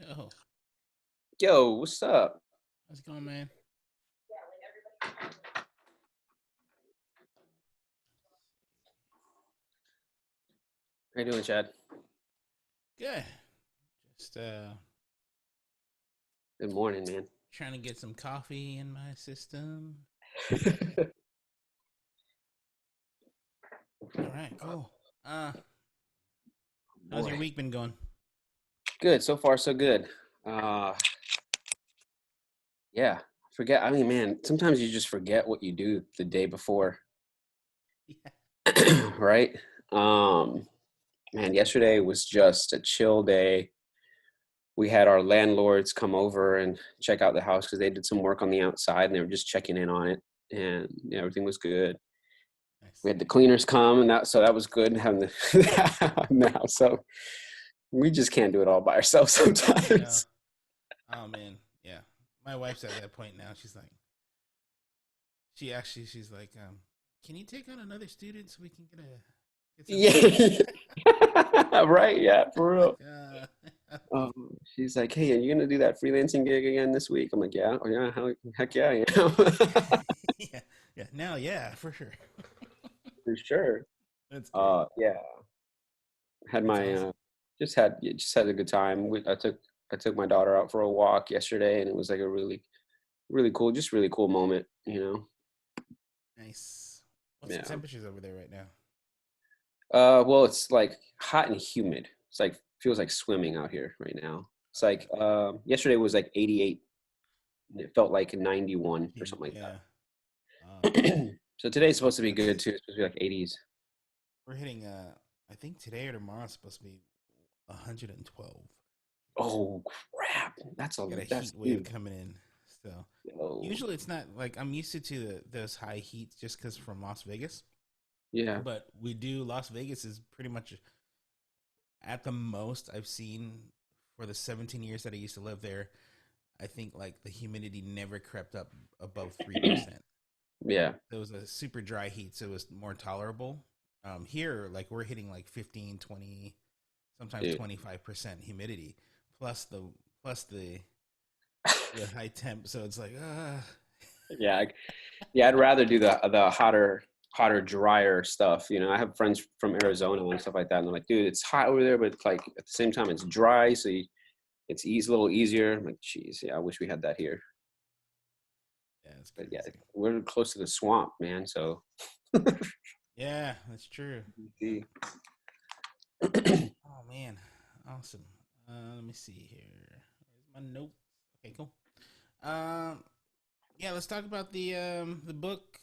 Oh, Yo, what's up? how's it going, man? How you doing, Chad? Good. Just Good morning, man. trying to get some coffee in my system. All right, cool. Uh, how's your Boy, week been going? good. So far, so good. Uh, yeah. Forget. I mean, man, sometimes you just forget what you do the day before, Yeah. right? Um, Man, yesterday was just a chill day. We had our landlords come over and check out the house because they did some work on the outside and they were just checking in on it, and everything was good. Nice. We had the cleaners come, and that was good having the now. So we just can't do it all by ourselves I know. sometimes. Oh man, yeah. My wife's at that point now. She's like, can you take on another student so we can get some help? Yeah. Right. Yeah, for I'm like, real. She's like, "Hey, are you gonna do that freelancing gig again this week?" I'm like, "Yeah, oh yeah, heck yeah, I am." yeah, yeah. Now, yeah, for sure. For sure. That's great. Yeah, had That's my awesome. just had a good time. I took my daughter out for a walk yesterday, and it was like a really cool, just really cool moment. Nice. What's the Yeah. temperatures over there right now? Well, it's like hot and humid. It's like feels like swimming out here right now. It's like yesterday was like 88, and it felt like 91 or something like Yeah. that. So today's supposed to be good That's too. It's supposed to be like 80s. we're hitting. I think today or tomorrow is supposed to be 112. Oh crap! Got a That's heat wave huge. coming in. So Oh usually it's not like I'm used to those high heats just because from Las Vegas. yeah, But we do Las Vegas is pretty much at the most I've seen for the 17 years that I used to live there. I think like the humidity never crept up above 3%. yeah, It was a super dry heat, so it was more tolerable. Here, like we're hitting like 15, 20, sometimes dude. 25% humidity, plus the plus the high temp. So it's like, Yeah, yeah. I'd rather do the hotter, drier stuff. I have friends from Arizona and stuff like that, and they're like, "Dude, it's hot over there, but it's like at the same time it's dry, so it's a little easier." I'm like, "Geez, yeah, I wish we had that here." yeah, it's But yeah, crazy. we're close to the swamp, man. So Yeah, that's true. see. Oh man, awesome. Let me see here. Where's my note? Okay, cool. Um, yeah, let's talk about the book.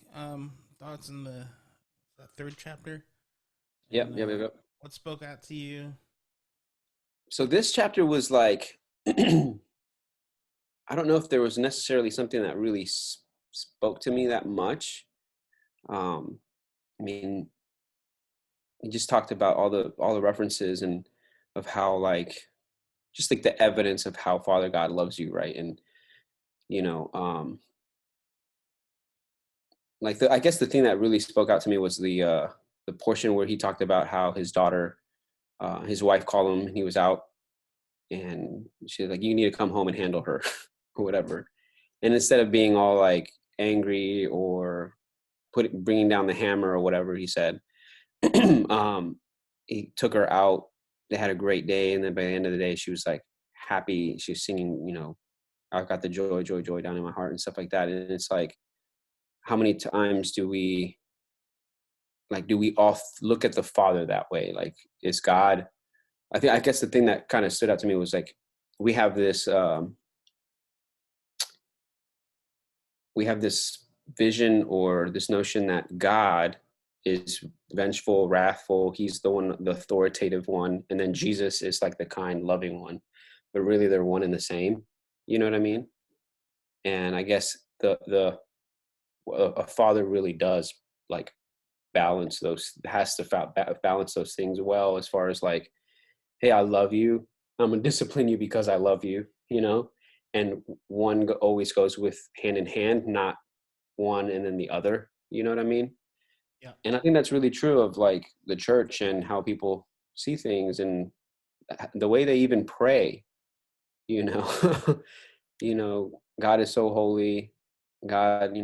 Thoughts on the third chapter Yep, and yep, yep, yep. what spoke out to you. So this chapter was like, I don't know if there was necessarily something that really spoke to me that much. Um, I mean, he just talked about all the references and of how like just like the evidence of how Father God loves you, right? And you know, like I guess the thing that really spoke out to me was the portion where he talked about how his daughter, his wife called him and he was out, and she's like, "You need to come home and handle her," or whatever. And instead of being all like angry or bringing down the hammer or whatever he said, um, he took her out. They had a great day, and then by the end of the day, she was like happy. She was singing, "I've got the joy, joy, joy down in my heart" and stuff like that. And it's like, how many times do we all look at the Father that way? Like, is God? I guess the thing that kind of stood out to me was like we have this we have this vision or this notion that God is vengeful, wrathful. He's the one, the authoritative one, and then Jesus is like the kind, loving one. But really, they're one and the same. You know what I mean? And I guess a father really does like balance those, has to balance those things well, as far as like, hey, I love you. I'm gonna discipline you because I love you. And one always goes with hand in hand, not one and then the other. You know what I mean? Yeah, And I think that's really true of like the church and how people see things and the way they even pray. you know, God is so holy. God,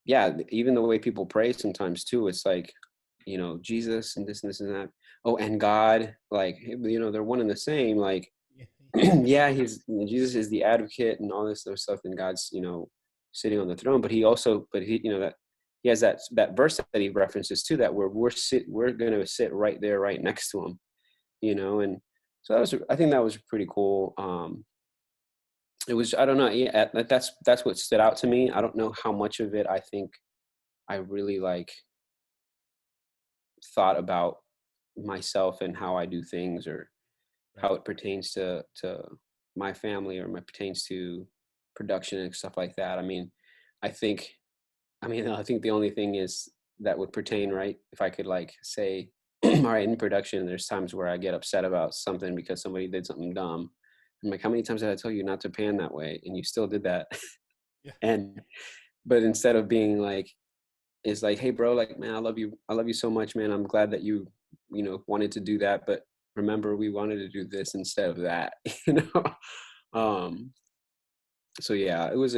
yeah, even the way people pray sometimes too, it's like, Jesus and this and this and that. Oh, and God, like, they're one and the same. Like, Yeah, yeah, Jesus is the advocate and all this other stuff, and God's, sitting on the throne. But he, that he has that verse that he references too, that we're gonna sit right there, right next to him, and so I think that was pretty cool. It was, I don't know, yeah, that's what stood out to me. I don't know how much of it I think I really like thought about myself and how I do things, or how right. it pertains to my family, or my pertains to production and stuff like that. I think I think the only thing is that would pertain, right? If I could like say, all right, in production, there's times where I get upset about something because somebody did something dumb. I'm like, how many times did I tell you not to pan that way, and you still did that? Yeah, And but instead of being like, it's like, hey, bro, like, man, I love you so much, man. I'm glad that wanted to do that, but remember, we wanted to do this instead of that. you know. Um, so yeah, it was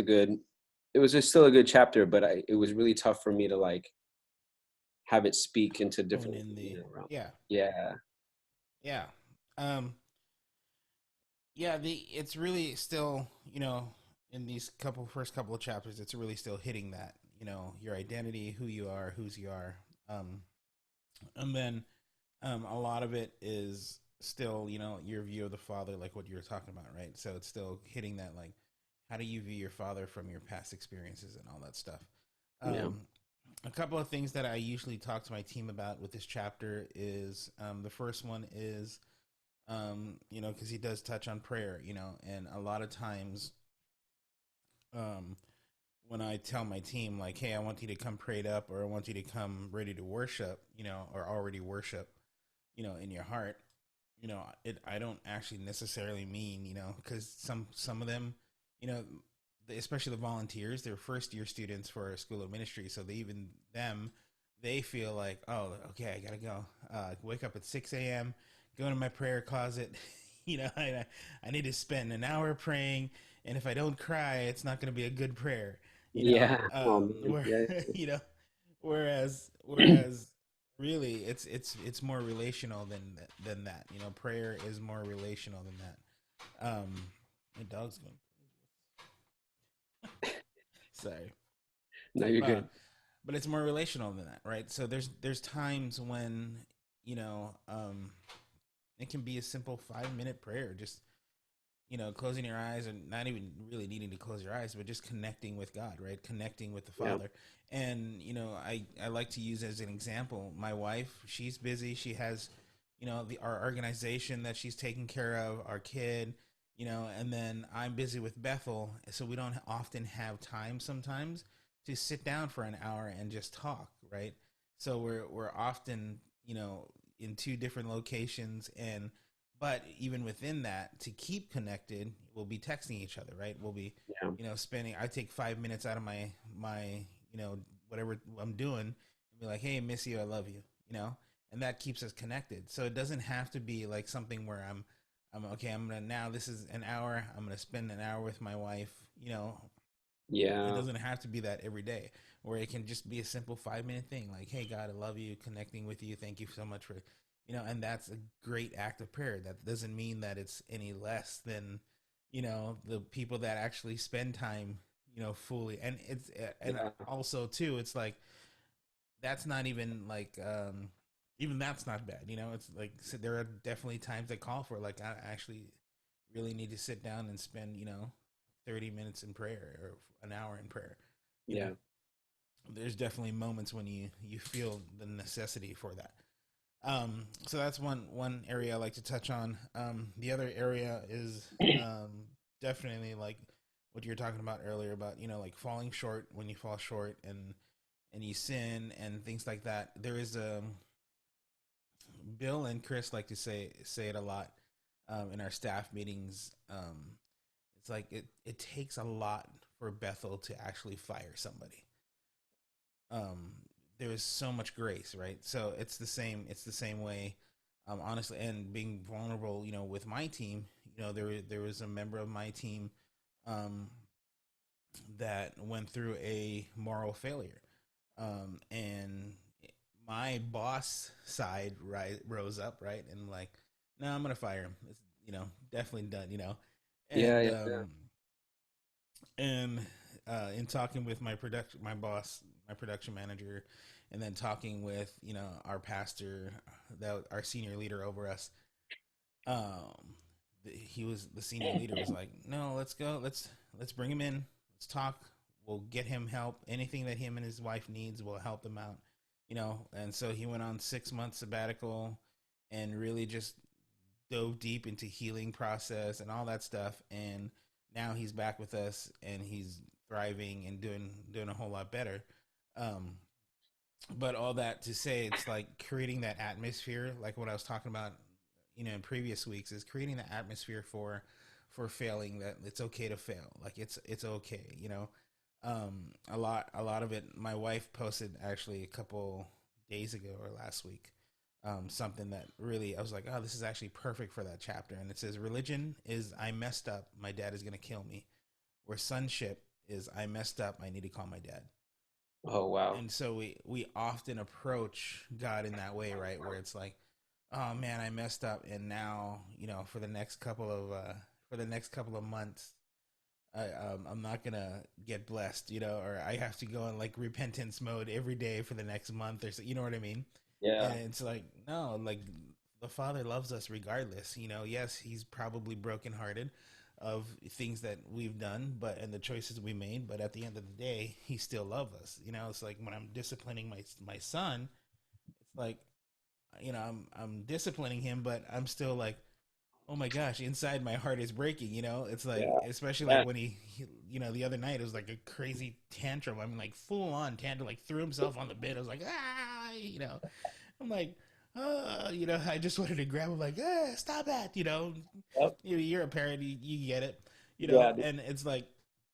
just still a good chapter, but it was really tough for me to like have it speak into hone different, in the realm. yeah, Yeah, yeah, um, yeah. It's really still, in these first couple of chapters, it's really still hitting that, your identity, who you are, whose you are, um, and then a lot of it is still, your view of the father, like what you were talking about, right? So it's still hitting that, like, how do you view your father from your past experiences and all that stuff. yeah, Um, a couple of things that I usually talk to my team about with this chapter is, the first one is, because he does touch on prayer, and a lot of times, um, when I tell my team, like, hey, I want you to come prayed up, or I want you to come ready to worship, or already worship, in your heart, I don't actually necessarily mean, because some of them, you know, especially the volunteers, they're first year students for a school of ministry, so they feel like, oh, okay, I gotta go, wake up at 6 a.m., go into my prayer closet, I need to spend an hour praying, and if I don't cry, it's not gonna be a good prayer, yeah. Oh man, where yeah, you know, whereas really it's more relational than that. Prayer is more relational than that. My dog's going, sorry. no, you're uh good. but it's more relational than that, right? So there's times when, it can be a simple 5-minute prayer, just, closing your eyes, and not even really needing to close your eyes, but just connecting with God, right? Connecting with the Yeah, Father. And, I like to use as an example, my wife, she's busy. She has, our organization that she's taking care of, our kid, and then I'm busy with Bethel. So we don't often have time sometimes to sit down for an hour and just talk, right? So we're often, in two different locations, and but even within that, to keep connected, we'll be texting each other, right? We'll be, yeah, spending. I take 5 minutes out of my whatever I'm doing, and be like, "Hey, miss you, I love you," and that keeps us connected. So it doesn't have to be like something where I'm okay. I'm gonna now. This is an hour. I'm gonna spend an hour with my wife. It yeah, doesn't have to be that every day, or it can just be a simple 5 minute thing, like, hey, God, I love you, connecting with you, thank you so much for, and that's a great act of prayer. That doesn't mean that it's any less than, the people that actually spend time, fully. And and yeah, also too, it's like, that's not even like, even that's not bad, it's like, so there are definitely times that call for, like, I actually really need to sit down and spend, 30 minutes in prayer, or an hour in prayer. You know, yeah, there's definitely moments when you feel the necessity for that. So that's one area I like to touch on. The other area is, definitely like what you were talking about earlier, about, like falling short, when you fall short, and you sin and things like that. There is a Bill and Chris like to say it a lot, in our staff meetings. It's like, it takes a lot for Bethel to actually fire somebody. um there is so much grace, right? So it's the same way, honestly, and being vulnerable, with my team, there was a member of my team um, that went through a moral failure, and my boss side rose up, right, and like, no, I'm gonna fire him. It's, definitely done. Yeah, And yeah, yeah. and in talking with my boss, my production manager, and then talking with our pastor, that our senior leader over us, um, he was the senior leader was like, no, let's go, let's bring him in, let's talk, we'll get him help, anything that him and his wife needs, we'll help them out, and so he went on 6 months sabbatical and really just dove deep into healing process and all that stuff, and now he's back with us and he's thriving and doing a whole lot better. um but all that to say, it's like creating that atmosphere, like what I was talking about, in previous weeks, is creating the atmosphere for failing, that it's okay to fail, like it's okay, a lot of it, my wife posted actually a couple days ago or last week, something that really, I was like, oh, this is actually perfect for that chapter. And it says, religion is, I messed up, my dad is going to kill me. Where sonship is, I messed up, I need to call my dad. Oh, wow. And so we often approach God in that way, right? Where it's like, oh man, I messed up, and now for the next couple of months, I'm not gonna get blessed, or I have to go in like repentance mode every day for the next month or so. You know what I mean? And Yeah. it's like, no, like the Father loves us regardless. Yes, He's probably brokenhearted of things that we've done, and the choices we made. But at the end of the day, He still loves us. It's like when I'm disciplining my son, it's like, I'm disciplining him, but I'm still like, oh my gosh, inside my heart is breaking. It's like, Yeah. especially like Yeah. when he the other night, it was like a crazy tantrum. I mean, like full on tantrum, like threw himself on the bed. I was like, I'm like, I just wanted to grab him, like, stop that. Yep. You're a parent, you get it, Yeah. and it's like,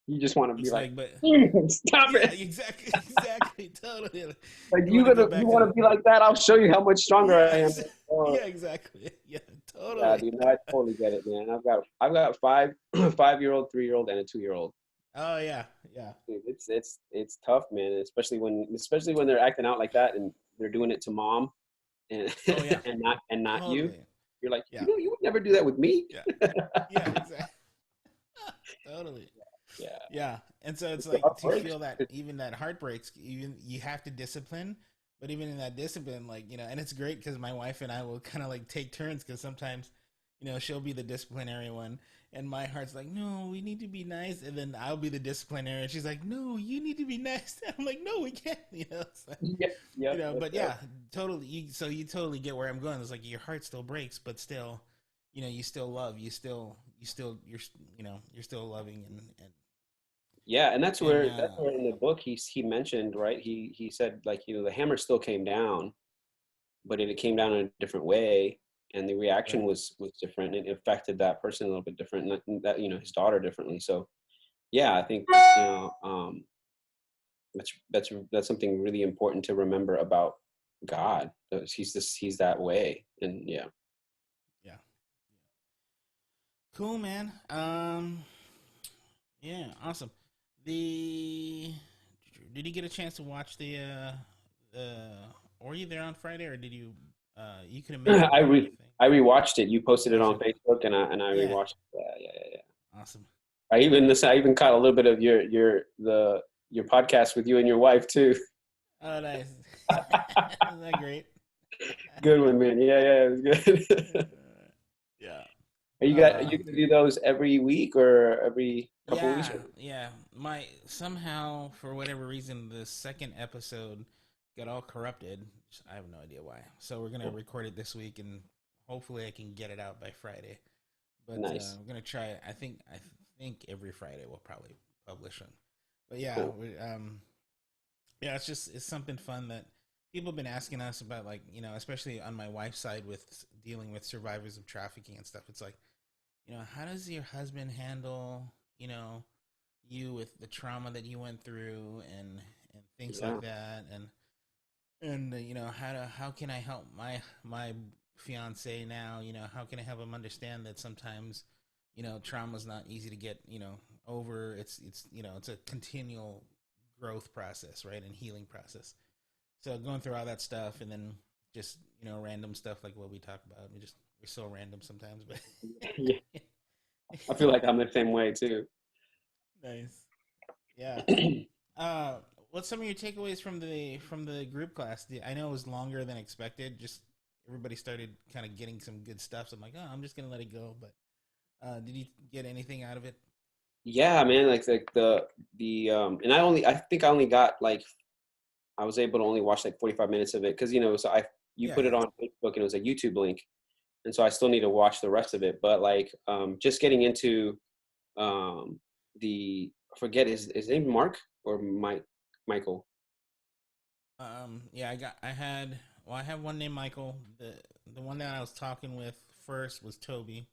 You just want to be it's like, like, but stop yeah, it. exactly, exactly, totally. Like You want to go you back to want to be like that? I'll show you how much stronger yeah, I am. Oh, yeah, exactly, yeah, yeah, totally. dude. No, I totally get it, man. I've got five 5-year-old, 3-year-old, and a 2-year-old. Oh yeah, yeah. Dude, it's tough, man. Especially when they're acting out like that and they're doing it to mom and Oh yeah, and not you. totally. You're like, Yeah, you would never do that with me. yeah, yeah, exactly. Totally. Yeah. Yeah, and so it's It's the like to heartbreaks. feel that, even that heartbreaks, even you have to discipline, but even in that discipline, like, and it's great because my wife and I will kind of like take turns, because sometimes, she'll be the disciplinary one, and my heart's like, no, we need to be nice, and then I'll be the disciplinary, and she's like, no, you need to be nice. I'm like, no, we can't, so, Yep. Yep. Yep. but Yep. yeah, totally. So you totally get where I'm going. It's like your heart still breaks, but still, you still love, you're still loving, Yeah, and and that's where in the book he mentioned, right? He said, like, the hammer still came down, but it came down in a different way, and the reaction right. was different. It affected that person a little bit different, and that his daughter differently. So yeah, I think that's something really important to remember about God. He's that way, and yeah. Yeah. Cool, man. Yeah, awesome. The Did you get a chance to watch were you there on Friday, or did you couldn't make it, I right, or re anything? I rewatched it. You You posted it watched on it? Facebook, and I Yeah. rewatched it. Yeah, yeah, yeah, yeah. Awesome. I even caught a little bit of your podcast with you and your wife too. Oh, nice. Isn't that great? Good one, man. Yeah, yeah, it was good. Yeah. Are you gonna do those every week or every couple of weeks? Yeah, yeah. My Somehow, for whatever reason, the second episode got all corrupted. I have no idea why. So we're gonna record it this week, and hopefully I can get it out by Friday. But Nice. we're gonna try it. I think every Friday we'll probably publish them. But yeah, Cool. yeah, it's something fun that people have been asking us about, like, especially on my wife's side with dealing with survivors of trafficking and stuff. It's like, how does your husband handle, you with the trauma that you went through, and things Yeah. like that, and how can I help my fiance now? How can I help him understand that sometimes, trauma's not easy to get, over. It's it's a continual growth process, right, and healing process. So going through all that stuff, and then just random stuff like what we talk about. We're so random sometimes, but Yeah, I feel like I'm the same way too. nice. Yeah. Uh, what's some of your takeaways from the group class? I know it was longer than expected. Just everybody started kind of getting some good stuff. So I'm like, oh, I'm just gonna let it go. But did you get anything out of it? Yeah, man, like the and I think I only got like I was able to only watch like 45 minutes of it because so you Yeah, put it yeah. on Facebook and it was a YouTube link, and so I still need to watch the rest of it. But like just getting into um the I forget his name Mark or Michael. Yeah. I have one named Michael. The one that I was talking with first was Toby.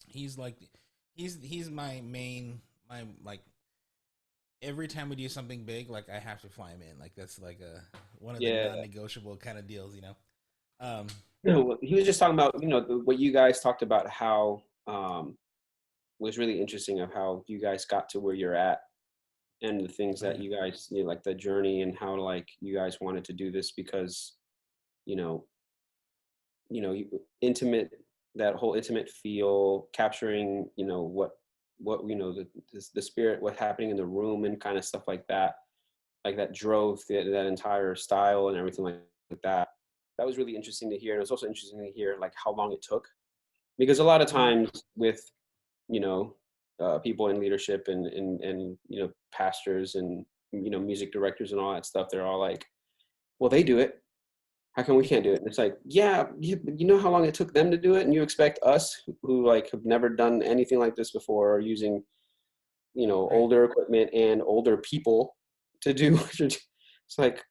He's like, he's my main my like every time we do something big, like I have to fly him in. Like that's like a one of the Yeah. non-negotiable kind of deals. Um, No, he was just talking about, what you guys talked about how was really interesting of how you guys got to where you're at and the things oh that yeah, you guys, like the journey and how like you guys wanted to do this because, you know, intimate, that whole intimate feel, capturing, what, the spirit, what happening in the room and kind of stuff like that drove that entire style and everything like that. That was really interesting to hear. And it was also interesting to hear like how long it took because a lot of mm-hmm. times with you know people in leadership and pastors and music directors and all that stuff, they're all like, well, they do it, how come we can't do it? And it's like, yeah, you know how long it took them to do it, and you expect us who like have never done anything like this before or using Right, older equipment and older people to do it's like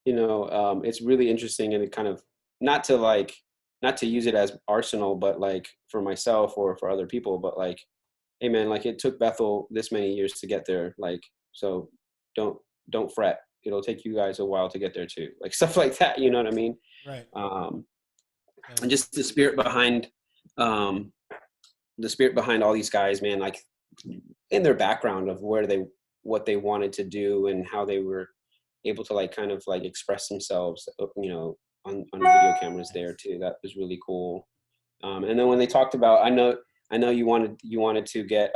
it's really interesting, and it kind of not to like not to use it as arsenal, but like for myself or for other people, but like, hey man, like it took Bethel this many years to get there, like, so don't don't fret, it'll take you guys a while to get there too, like stuff like that, you know what I mean? right, um and totally. just um the spirit behind all these guys, man, like in their background of what they wanted to do and how they were able to like kind of like express themselves, on video cameras there Nice. too. That was really cool. And then when they talked about, I know you wanted to get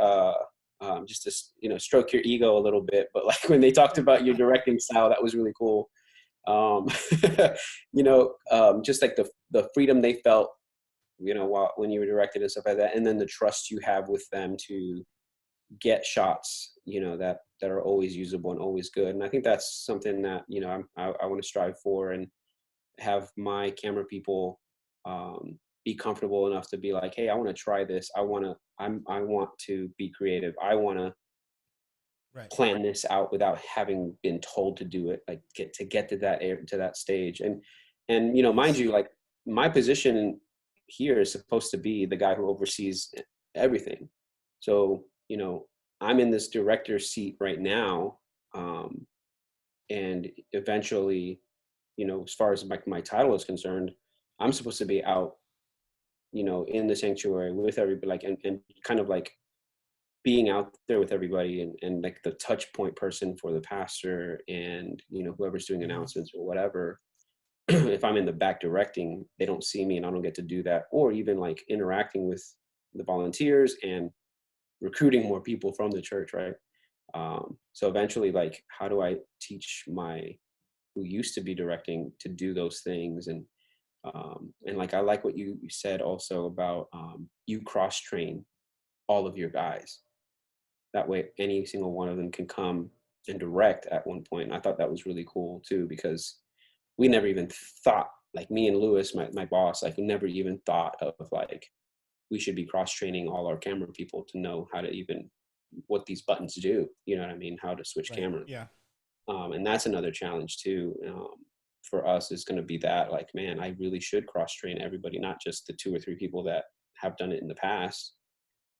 just to stroke your ego a little bit, but like when they talked about your directing style, that was really cool. Um, just like the freedom they felt, when you were directed and stuff like that, and then the trust you have with them to get shots, that are always usable and always good. And I think that's something that I want to strive for, and have my camera people be comfortable enough to be like, hey, I want to try this. I want to be creative. I want to Right. plan this out without having been told to do it. Like get to that stage. And mind Nice. you, like my position here is supposed to be the guy who oversees everything. So I'm in this director seat right now, um, and eventually, as far as my title is concerned, I'm supposed to be out, in the sanctuary with everybody, like, and kind of like being out there with everybody, and like the touch point person for the pastor and whoever's doing Mm-hmm. announcements or whatever. If I'm in the back directing, they don't see me and I don't get to do that, or even like interacting with the volunteers and recruiting more people from the church, right? So eventually, like, how do I teach my who used to be directing to do those things? And like, I like what you said also about you cross train all of your guys. That way, any single one of them can come and direct at one point. And I thought that was really cool too, because we never even thought, like me and Lewis, my boss, like we never even thought of like we should be cross training all our camera people to know how to even what these buttons do. You know what I mean? How to switch Right. cameras. Yeah. And that's another challenge too, for us, is going to be that, like, man, I really should cross train everybody, not just the two or three people that have done it in the past.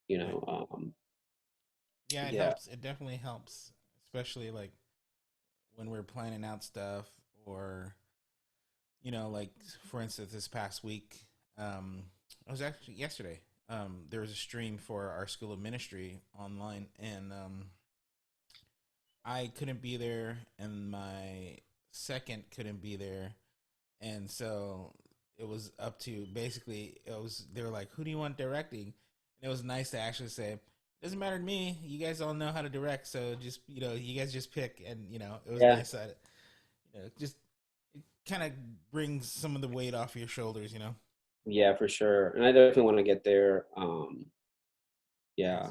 You Right. know, um, Yeah, it yeah, helps. It definitely helps, especially like when we're planning out stuff, or like for instance, this past week, it was actually yesterday. there was a stream for our school of ministry online, and I couldn't be there, and my second couldn't be there, and so it was up to basically it was they were like, "Who do you want directing?" And it was nice to actually say, "Doesn't matter to me. You guys all know how to direct, so just you guys just pick." And it was Yeah. nice that just it kind of brings some of the weight off your shoulders. Yeah, for sure. And I definitely want to get there. Yeah.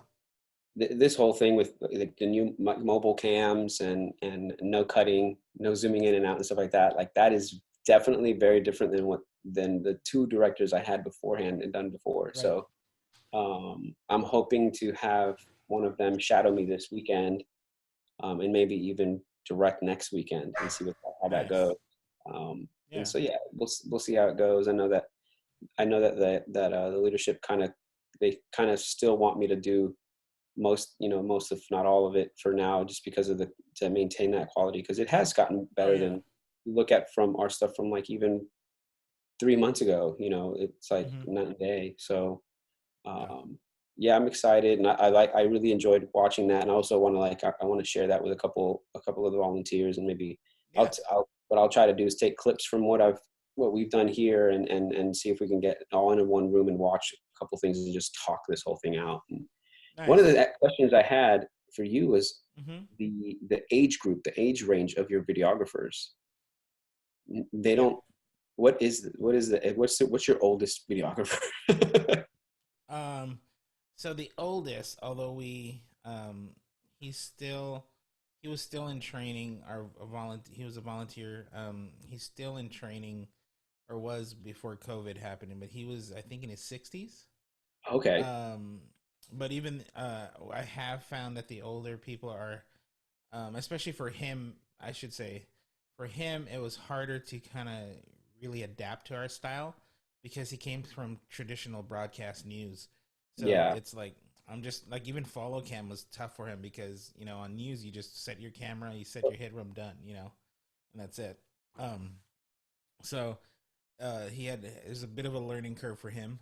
Nice. This whole thing with like the new mobile cams and no cutting, no zooming in and out and stuff like that is definitely very different than the two directors I had beforehand and done before. Right. So I'm hoping to have one of them shadow me this weekend, and maybe even direct next weekend and see how that Nice. goes. And Yeah. so yeah, we'll see how it goes. I know that the leadership they kind of still want me to do most if not all of it for now, just because of the to maintain that quality, because it has gotten Oh better yeah. than you look at from our stuff from like even 3 months ago. It's like Mm-hmm. night and day. So Yeah. um, yeah, I'm excited, and I really enjoyed watching that, and I also want to I want to share that with a couple of the volunteers, and maybe Yeah. what I'll try to do is take clips from what we've done here, and see if we can get all in one room and watch a couple things and just talk this whole thing out. And one of Nice. the questions I had for you was Mm-hmm. the age group, the age range of your videographers. They Yep. don't. What's your oldest videographer? Um, so the oldest, although he's still, he was still in training. He was a volunteer. He's still in training, or was before COVID happened. But he was, I think, in his 60s. Okay. Um, but even I have found that the older people are, especially for him, I should say, for him, it was harder to kind of really adapt to our style because he came from traditional broadcast news. So Yeah. it's like I'm just like even follow cam was tough for him because on news you just set your camera, you set your headroom, done, and that's it. Um, so he had it was a bit of a learning curve for him,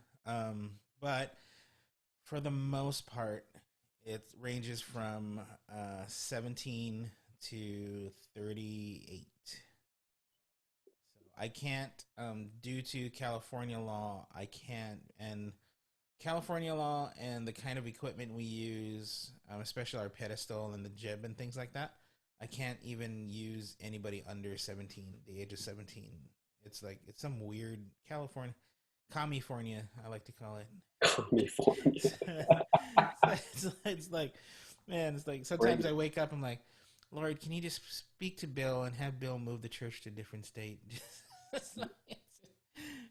but for the most part, it ranges from 17 to 38. So I can't, due to California law, I can't, and California law and the kind of equipment we use, especially our pedestal and the jib and things like that, I can't even use anybody under 17, the age of 17. It's like, it's some weird California, I like to call it. California. It's like, man, it's like sometimes Great. I wake up, I'm like, Lord, can you just speak to Bill and have Bill move the church to a different state?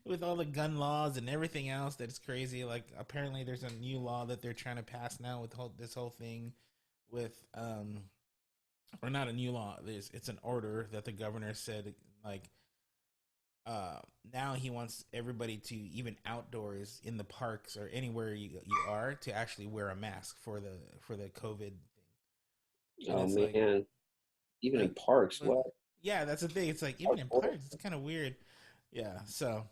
With all the gun laws and everything else, that's crazy. Like, apparently, there's a new law that they're trying to pass now with this whole thing with, or not a new law. It's an order that the governor said, like, uh, now he wants everybody to, even outdoors in the parks or anywhere you are, to actually wear a mask for the COVID thing. And Oh it's like man. Even in like parks, but what? yeah, that's the thing. It's like even in Outdoors? parks, it's kind of weird. Yeah. So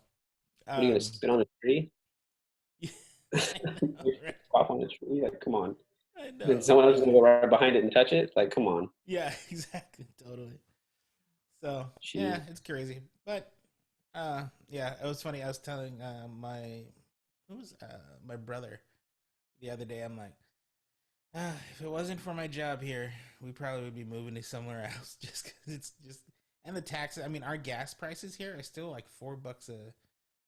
What are you gonna um, spit on a tree? I know, You're right? Cough on a tree? Like, come on. I Then know, someone else is gonna right? go right behind it and touch it? Like, come on. Yeah, exactly, totally. So yeah, Jeez. it's crazy, but yeah, it was funny. I was telling my brother the other day. I'm like, if it wasn't for my job here, we probably would be moving to somewhere else. Just because it's just and the taxes. I mean, our gas prices here are still like $4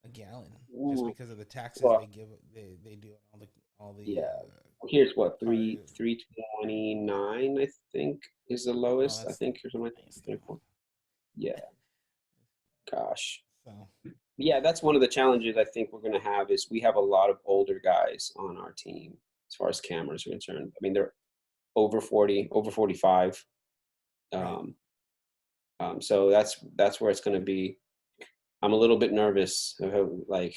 a gallon, just Ooh. because of the taxes Well, they do on all the yeah. Here's what, car. 329, I think, is the Oh, lowest, I that's think, or something like nice that. though. 24. Yeah, gosh. So Yeah, that's one of the challenges I think we're gonna have is we have a lot of older guys on our team as far as cameras are concerned. I mean, they're over 40, over 45. right, Um, so that's where it's gonna be. I'm a little bit nervous of like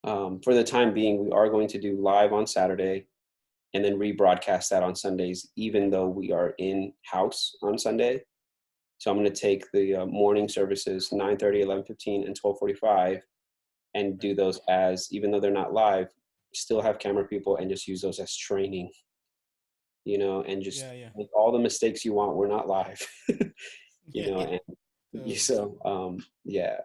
for the time being, we are going to do live on Saturday and then rebroadcast that on Sundays, even though we are in house on Sunday. So I'm going to take the morning services 9:30, 11:15, and 12:45, and right, do those as even though they're not live. still have camera people and just use those as training, and just Yeah, yeah, make all the mistakes you want. We're not live, yeah, yeah. and Totally. so yeah.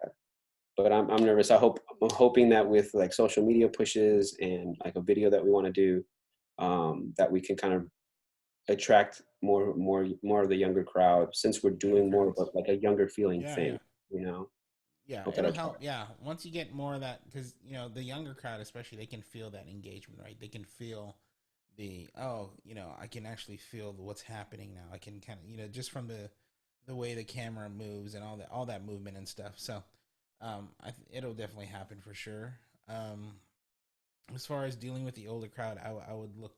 But I'm nervous. I'm hoping that with like social media pushes and like a video that we want to do, that we can kind of attract more of the younger crowd, since we're Younger doing more of crowds. like a younger feeling Yeah, thing, yeah. you know. Yeah, Hope that it'll attracts. help. Yeah, once you get more of that, because the younger crowd, especially, they can feel that engagement, right? They can feel I can actually feel what's happening now. I can kind of, just from the way the camera moves and all that movement and stuff. So, it'll definitely happen for sure. As far as dealing with the older crowd, I would look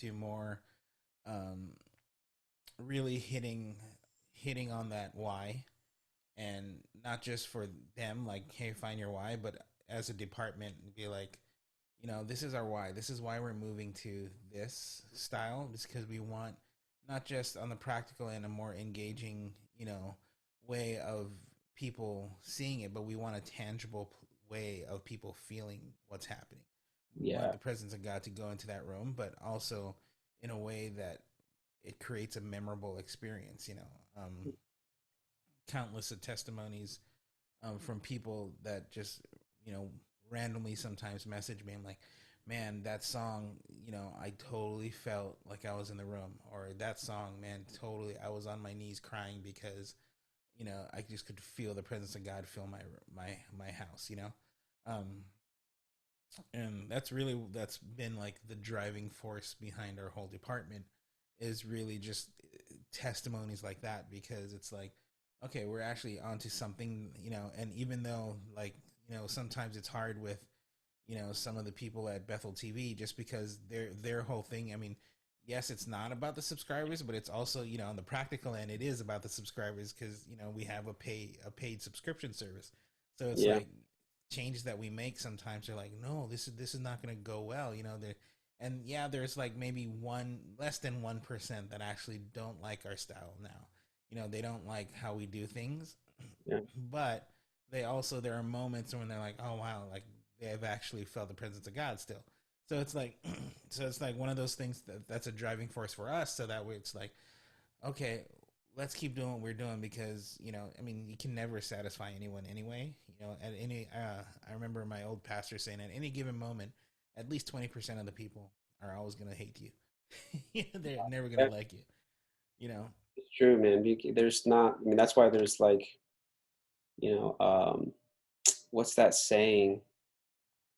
into more, um, really hitting on that why, and not just for them, like, hey, find your why, but as a department, be like, this is our why. This is why we're moving to this style. It's because we want, not just on the practical and a more engaging, way of people seeing it, but we want a tangible way of people feeling what's happening. We want Yeah, the presence of God to go into that room, but also in a way that it creates a memorable experience. Countless of testimonies, from people that just, you know randomly sometimes message me. I'm like, man, that song, I totally felt like I was in the room, or that song, man, totally, I was on my knees crying because, I just could feel the presence of God fill my house. Um, and that's been like the driving force behind our whole department, is really just testimonies like that, because it's like, okay, we're actually onto something. And even though, like, sometimes it's hard with, some of the people at Bethel TV, just because their whole thing, I mean, yes, it's not about the subscribers, but it's also, on the practical end, it is about the subscribers, because, we have a paid subscription service. So it's yeah, like, changes that we make sometimes are like, no, this is not going to go well. And yeah, there's like maybe one less than 1% that actually don't like our style now. They don't like how we do things, yeah, but there are moments when they're like, oh wow, like they have actually felt the presence of God still. So it's like, one of those things that's a driving force for us. So that way it's like, okay, let's keep doing what we're doing, because, I mean, you can never satisfy anyone anyway. At any I remember my old pastor saying, at any given moment, at least 20% of the people are always going to hate you. They're never going to yeah. like you. You know. It's true, man. There's not. I mean, that's why there's like, what's that saying?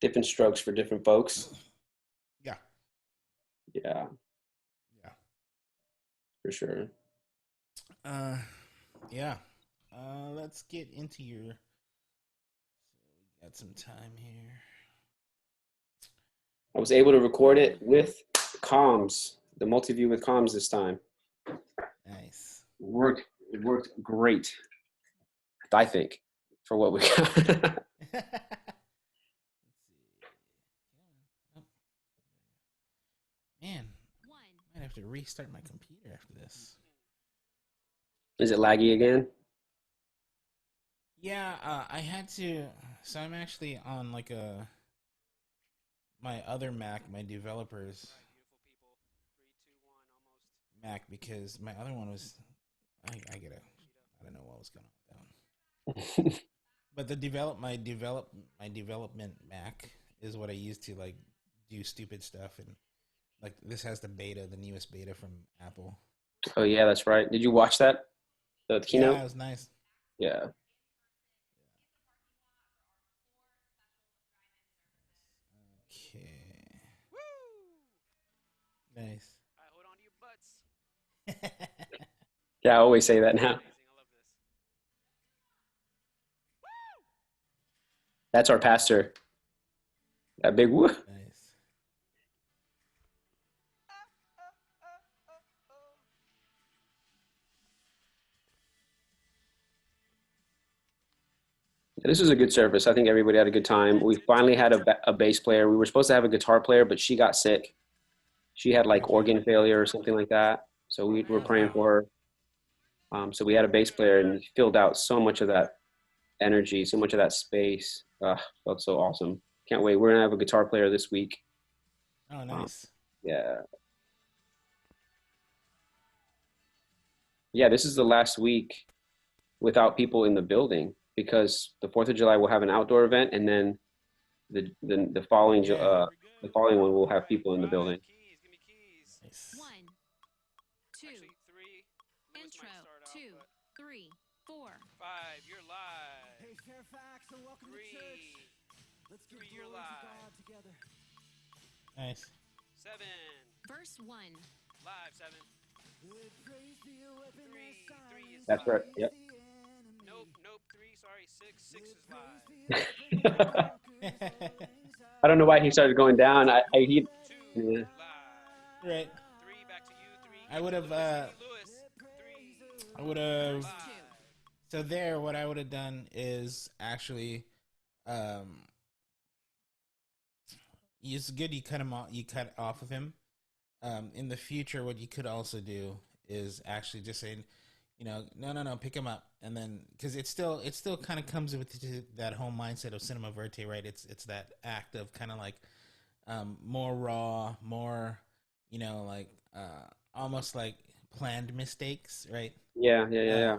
Different strokes for different folks. Yeah. Yeah, Yeah. for sure. Uh, yeah. Let's get into your. We got some time here. I was able to record it with comms, the multi-view with comms this time. Nice. It worked great, I think, for what we got. Let's see. Oh, man, I might have to restart my computer after this. Is it laggy again? Yeah, I had to. So I'm actually on like my other Mac, my developer's Mac, because my other one was. I don't know what was going on with that one. But my development Mac is what I use to, like, do stupid stuff, and like this has the newest beta from Apple. Oh yeah, that's right. Did you watch that? The Yeah, keynote? it was nice. Yeah. Okay, nice. Yeah, I always say that now. That's our pastor. That big woo. Nice. This was a good service. I think everybody had a good time. We finally had a bass player. We were supposed to have a guitar player, but she got sick. She had like Okay. organ failure or something like that. So we were Oh praying wow. for her. So we had a bass player, and he filled out so much of that energy, so much of that space. Felt so awesome. Can't wait. We're gonna have a guitar player this week. Oh, Um, nice. yeah, yeah. This is the last week without people in the building because the Fourth of July will have an outdoor event, and then the following Yeah. We're the good. following one will All have right, people in the five building. keys. Give me keys. Nice. One, two, Actually, three. Lewis intro, might start out, two, but three, four. five. You're live. Hey Fairfax, and welcome to church. Three. Let's give 3, you're glory to live. God together. Nice. 7. Verse one. Live 7. Let praise be a weapon that 3 is silences That's right. live. Yep. the enemy. Nope. 3. Sorry. 6. 6 Let is praise live. be a weapon that conquers all I don't know why he anxiety. started going down. He 2 yeah. live. Right. 3 back to you. 3. I Give would it to have. Lewis. Lewis. 3 I would have. Verse two. live. So there, what I would have done is actually, um, it's good you cut him off. You cut off of him. In the future, what you could also do is actually just say, no, pick him up, and then because it still kind of comes with that whole mindset of cinema verte, right? It's that act of kind of like more raw, more, like almost like planned mistakes, right? Yeah.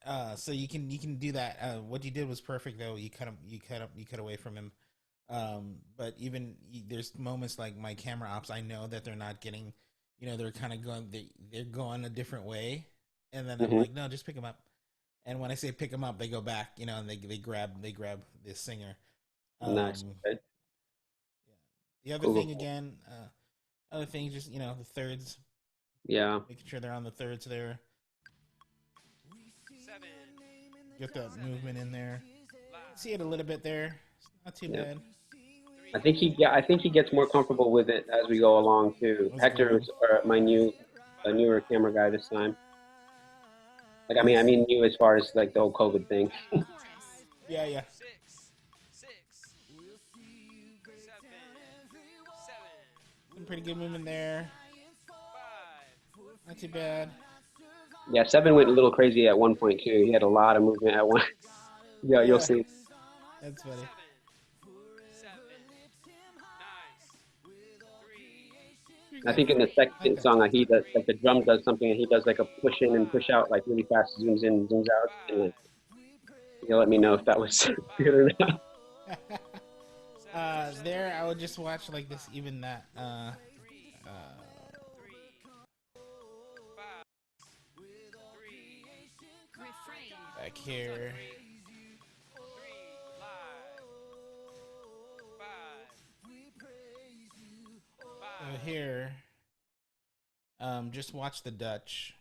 Um, so you can do that. What you did was perfect, though. You cut away from him. But even there's moments like my camera ops, I know that they're not getting, they're kind of going, they're going a different way, and then I'm Hmm. like, no, just pick them up. And when I say pick them up, they go back, and they grab this singer. Nice. Um, Okay. yeah. The other Cool. thing again, other things, just the thirds, Yeah. making sure they're on the thirds there. 7. Get that 7. movement in there. Live. See it a little bit there. It's not too Yeah. bad. 3. I think he gets more comfortable with it as we go along too. Let's Hector go. is my a newer camera guy this time. Like I Nice. mean new as far as like the whole COVID thing. Chorus. Yeah. 6. 6. 7. 7. Some pretty good movement there. 5. Not too bad. Yeah, 7 went a little crazy at one point too. He had a lot of movement at one. 6. Yeah, you'll Yeah. see. That's funny. 7. 7. Nice. 3. I think in the second song, he does like the drum does something, and he does like a push in and push out like really fast, zooms in, zooms out, and 5. like, he'll let me know if that was good or not. 7. There, I would just watch like this, even that. 3. Uh, 3. 5. 3. Refrain. back here. 3. Live. 5. So 5. here, just watch the Dutch.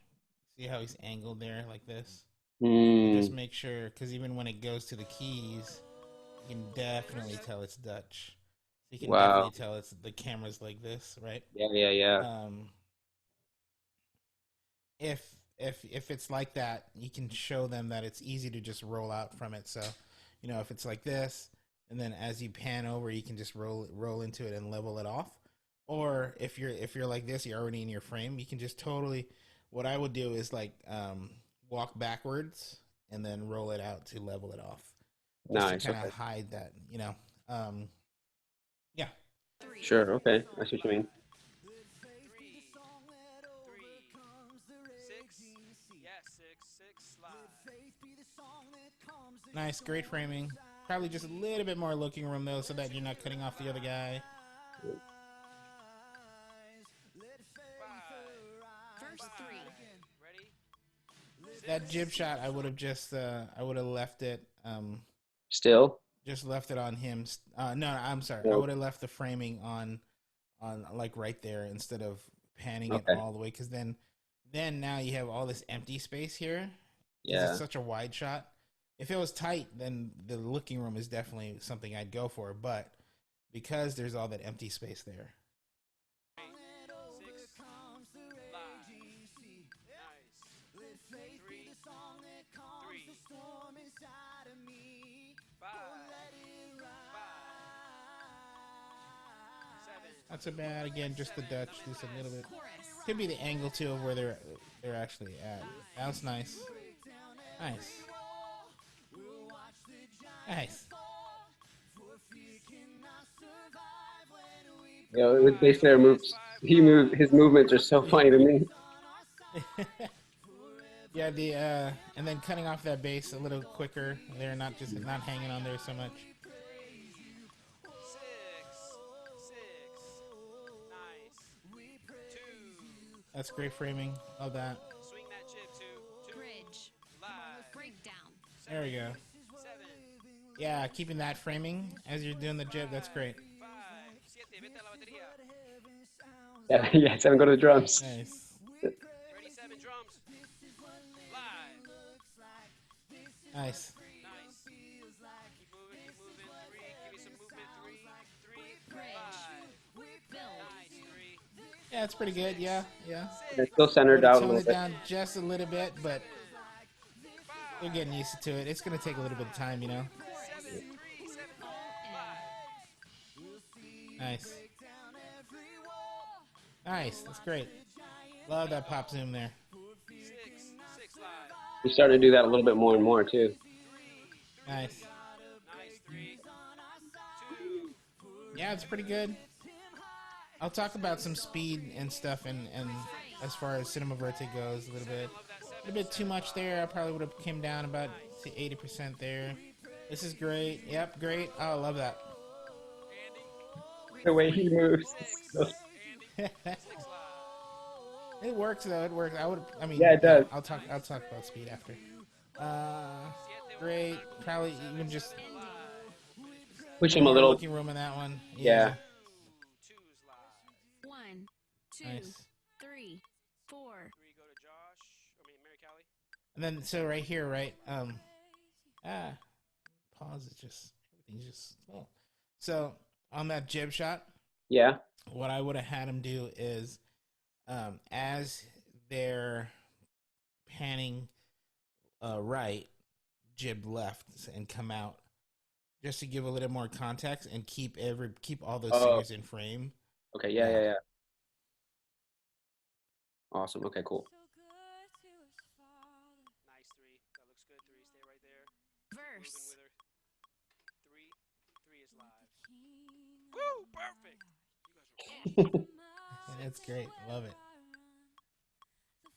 See how he's angled there, like this. Just Mm, make sure, because even when it goes to the keys, you can definitely tell it's Dutch. You can definitely wow. tell it's the camera's like this, right? Yeah. Um, if it's like that, you can show them that it's easy to just roll out from it. So, if it's like this, and then as you pan over, you can just roll into it and level it off. Or if you're like this, you're already in your frame. You can just totally. What I would do is like walk backwards and then roll it out to level it off, just to Nice. kind of Okay. hide that. Yeah. Three. Sure. Okay. I see what you mean. 3. 6. Yes, 6. Live. Nice, great framing. Probably just a little bit more looking room though, so that you're not cutting off the other guy. 5. Verse three. Ready? That jib shot, I would have left it, Still. just left it on him. No, I'm sorry. I Well, would have left the framing on like right there instead of panning it okay. all the way. Because then now you have all this empty space here. Because Yeah. it's such a wide shot. If it was tight, then the looking room is definitely something I'd go for. But because there's all that empty space there. 6. Live. Nice. 3. 3. 5. 7. Not so bad. Again, just the Dutch, just a little bit. Chorus. Could be the angle too of where they're actually at. That was nice. Nice. Nice. You know, with bass player moves, his movements are so funny to me. Yeah, the and then cutting off that bass a little quicker. They're not hanging on there so much. 6. Nice. 2. That's great framing. Love that. Swing that chip. 2. Bridge. Live. Breakdown. There we go. 7. Yeah, keeping that framing as you're doing the jib, that's great. 5. 7. Vete a la batería. Yeah, yeah. 7 go to the drums. Nice. Ready, 7. Drums. Live. Nice. Nice. Keep moving. 3. Give me some movement. 3. Bridge. 5. Build. Nice. 3. Yeah, it's pretty good. Yeah. It's still I centered would out a tone little it bit. down just a little bit, but you're getting used to it. It's gonna take a little bit of time, you know. 7. 3. 7. All in. Nice. Nice. That's great. Love that pop zoom there. 6. 6 live. We're starting to do that a little bit more and more too. 3. Nice. Nice. 3. 2. Yeah, it's pretty good. I'll talk about some speed and stuff, and as far as Cinema Verte goes, a little bit too much there. I probably would have came down about to 80% there. This is great. Yep, great. Oh, I love that. The way he moves. It works though. It works. I mean. Yeah, it does. I'll talk about speed after. Great. Probably even just Push him a more little. looking room in that one. Yeah. 2's live. 1, 2, Nice. 3, 4. 3 go to Josh. Mary Callie. And then so right here, right? Pause is just everything's just slow. So on that jib shot, Yeah. what I would have had him do is, as they're panning right, jib left and come out, just to give a little more context and keep all those singers in frame. Okay. Yeah. Awesome. Okay. Cool. Nice. 3. That looks good. 3. Stay right there. Verse. Moving with her. 3. 3 is live. Woo! Perfect. You guys are And it's great. Love it. 6.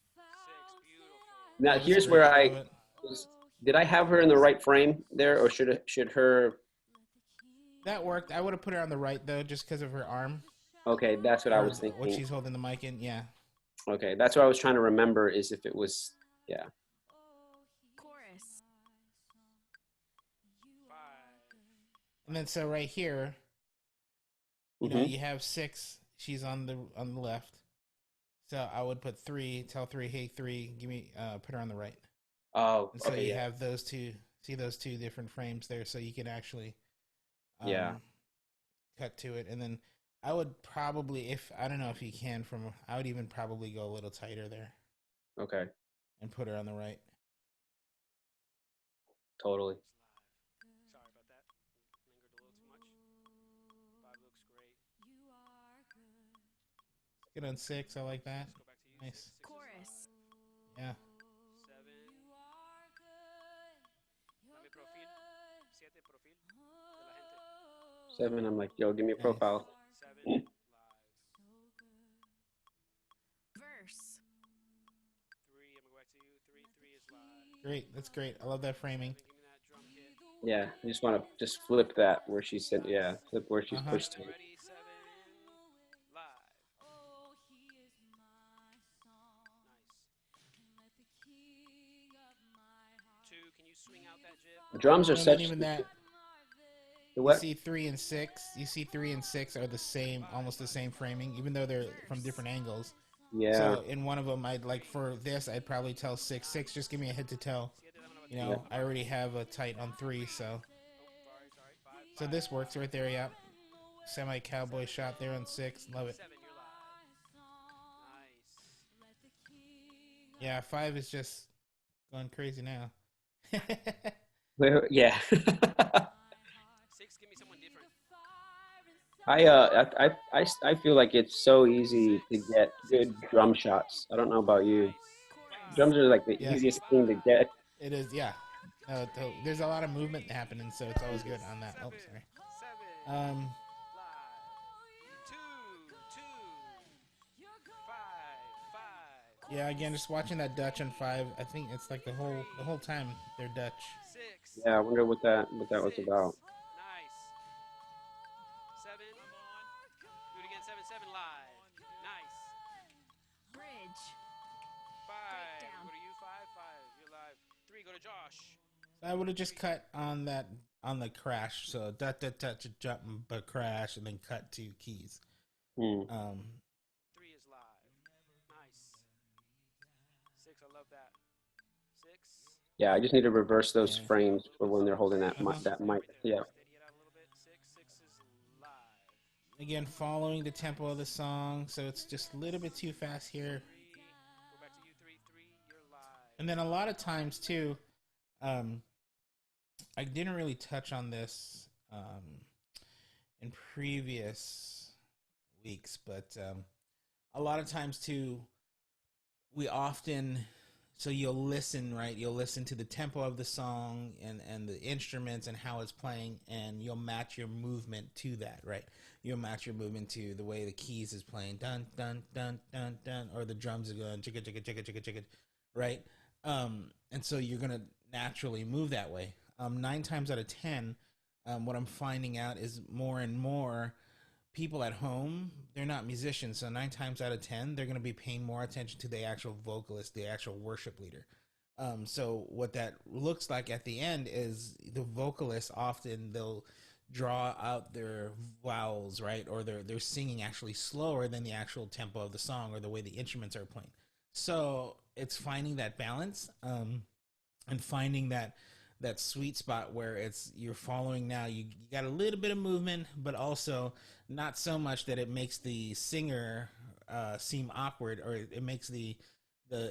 Beautiful. Now Love here's it. where Love it. did I have her in the right frame there, or should her? That worked. I would have put her on the right though, just because of her arm. Okay, that's what I Or was what thinking. she's holding the mic in. Yeah. Okay, that's what I was trying to remember is if it was. Yeah. Chorus. 5. And then so right here, you know, you have 6. She's on the left. So I would put 3. Tell 3, hey 3, give me put her on the right. Oh. And so Okay. you Yeah. have those two. See those two different frames there, so you can actually cut to it. And then I would probably, if I don't know if you can I would even probably go a little tighter there Okay. and put her on the right. Totally. Sorry about that. Lingered a little too much. 5 looks great. Get on 6. I like that. Let's go back to you. Nice. 6 is Chorus. Yeah. 7. Dame profil. 7 profil de la gente. 7. I'm like, yo, give me a Nice. profile. 7 live. Verse. 3. I'm gonna go back to you. 3. 3 is live. Great. That's great. I love that framing. Give me that drum kit. Yeah. You just want to just flip that where she said. Yeah. Flip where she's pushed to. Ready? 7 live. Nice. 2. Can you swing out that jib? The drums are And such. then even that. The You what? see 3 and 6. You see 3 and 6 are the same, almost the same framing, even though they're from different angles. Yeah. So in one of them, I'd like for this, I'd probably tell 6. 6, just give me a head to toe. You know, I already have a tight on 3, so Sorry. 5. this works right there. Yeah, semi cowboy shot there on 6. Love it. 7. You're live. Nice. Yeah, 5 is just going crazy now. Yeah. 6. Give me someone different. I feel like it's so easy to get good drum shots. I don't know about you. Chorus. Drums are like the Yeah. easiest thing to get. It is, yeah. There's a lot of movement happening, so it's always good on that. Oh, sorry. 7 Um, live. 2 Yeah, again, just watching that Dutch on 5. I think it's like the whole time they're Dutch. 6. Yeah, I wonder what that was 6. about. Nice. 7. Do it again. 7. 7 live. Nice. Bridge. 5. Breakdown. Go to you. 5. 5. You're live. 3. Go to Josh. So I would have just cut on the crash. So dut dut touch jump but crash and then cut to keys. Hmm. 3 is live. Nice. 6. I love that. 6. Yeah, I just need to reverse those Yeah. frames for when they're holding that Uh-huh. that mic. Yeah. Steady it out a little bit. 6. 6 is live. Again, following the tempo of the song, so it's just a little bit too fast here. 3. Go back to you. 3. 3. You're live. And then a lot of times too, I didn't really touch on this in previous weeks, but a lot of times too, we often, so you'll listen, right? You'll listen to the tempo of the song and the instruments and how it's playing, and you'll match your movement to that, right? You'll match your movement to the way the keys is playing, dun dun dun dun dun, or the drums are going chicka chicka chicka chicka chicka, right? And so you're gonna naturally move that way. 9 times out of 10, what I'm finding out is more and more people at home, they're not musicians, so 9 times out of 10 they're going to be paying more attention to the actual vocalist, the actual worship leader. So what that looks like at the end is the vocalist, often they'll draw out their vowels, right, or they're singing actually slower than the actual tempo of the song or the way the instruments are playing. So it's finding that balance, and finding that sweet spot where it's you're following now. You got a little bit of movement, but also not so much that it makes the singer seem awkward, or it makes the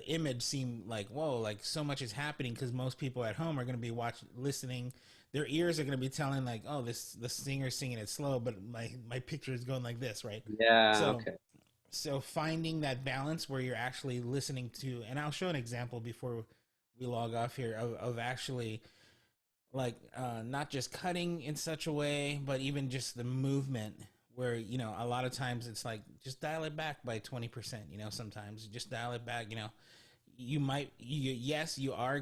image seem like, whoa, like so much is happening, because most people at home are going to be listening. Their ears are going to be telling like, oh, the singer's singing it slow, but my picture is going like this, right? Yeah. So Okay. so finding that balance where you're actually listening to, and I'll show an example before we log off here of actually like not just cutting in such a way, but even just the movement where, a lot of times it's like, just dial it back by 20%, sometimes just dial it back, yes, you are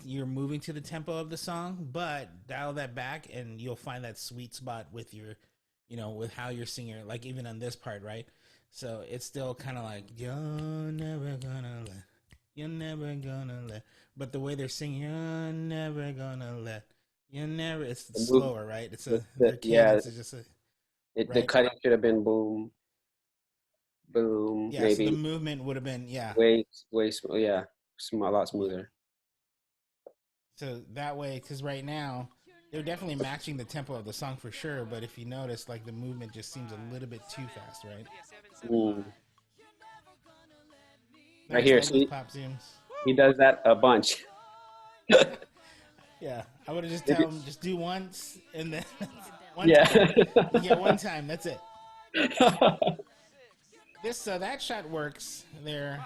you're moving to the tempo of the song, but dial that back and you'll find that sweet spot with your, with how you're singing, like even on this part, right? So it's still kind of like, you're never gonna let, but the way they're singing, you're never gonna let, it's The move, slower, right? It's their yeah. cadence is just a, The right? cutting should have been boom, boom, Yeah, so the maybe movement would have been, yeah. yeah, a lot smoother. So that way, because right now, they're definitely matching the tempo of the song for sure, but if you notice, like the movement just seems a little bit too fast, right? Yeah, 7. 7 Mm. live. Right Nice, here, love those see, pop zooms. he does that a bunch. Yeah, I would have just If tell you- them, just do once, and then one yeah. time. You get one time, that's it. So that shot works there,